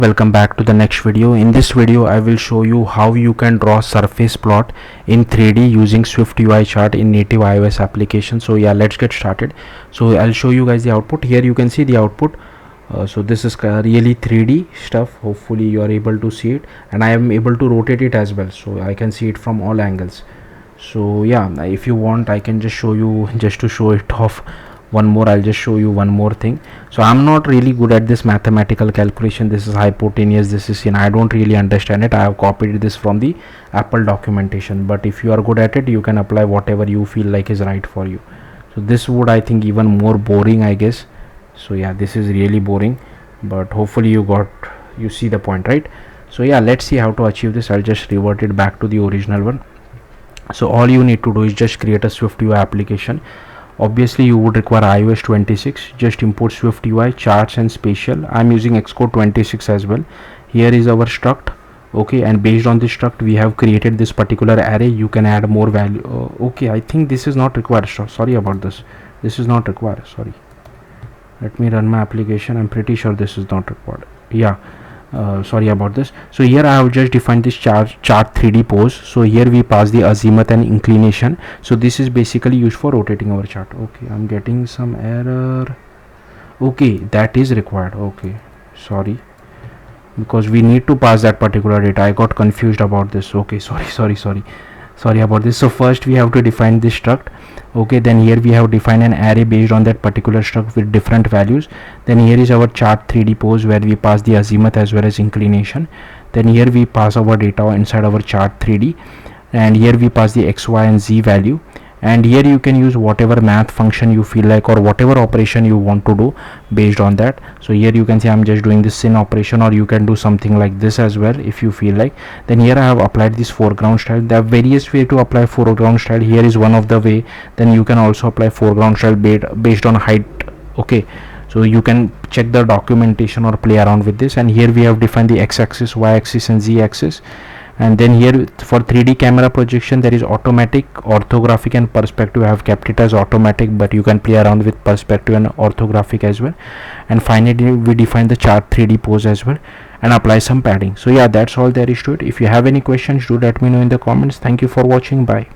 Welcome back to the next video. In this video I will show you how you can draw surface plot in 3D using SwiftUI chart in native iOS application. So yeah, let's get started. So I'll show you guys the output. Here you can see the output. So this is really 3D stuff. Hopefully you are able to see it, and I am able to rotate it as well, so I can see it from all angles. So yeah, if you want I can just show you, just to show it off one more, I'll just show you one more thing. So I'm not really good at this mathematical calculation. This is hypotenuse, this is I don't really understand it. I have copied this from the Apple documentation, but if you are good at it, you can apply whatever you feel like is right for you. So this would, I think, even more boring, I guess. So yeah, this is really boring, but hopefully you see the point, right? So yeah, let's see how to achieve this. I'll just revert it back to the original one. So all you need to do is just create a SwiftUI application. Obviously you would require iOS 26. Just import SwiftUI, charts and spatial. I'm using Xcode 26 as well. Here is our struct. Okay, and based on this struct we have created this particular array. You can add more value. Okay, I think this is not required. Sorry about this. This is not required. Sorry. Let me run my application. I'm pretty sure this is not required. Yeah. Sorry about this. So here I have just defined this chart3D pose. So here we pass the azimuth and inclination. So this is basically used for rotating our chart. Okay, I'm getting some error. Okay, that is required. Okay, sorry, because we need to pass that particular data. I got confused about this. Okay, sorry about this. So first we have to define this struct. Okay, then here we have defined an array based on that particular struct with different values. Then here is our chart3D pose where we pass the azimuth as well as inclination. Then here we pass our data inside our chart3D, and here we pass the x, y and z value. And here you can use whatever math function you feel like, or whatever operation you want to do based on that. So here you can see I'm just doing this sin operation, or you can do something like this as well if you feel like. Then here I have applied this foreground style. There are various ways to apply foreground style. Here is one of the way. Then you can also apply foreground style based on height. Okay, so you can check the documentation or play around with this. And here we have defined the x-axis, y-axis and z-axis. And then here for 3D camera projection there is automatic, orthographic and perspective. I have kept it as automatic, but you can play around with perspective and orthographic as well. And finally we define the chart3D pose as well and apply some padding. So yeah, that's all there is to it. If you have any questions, do let me know in the comments. Thank you for watching. Bye.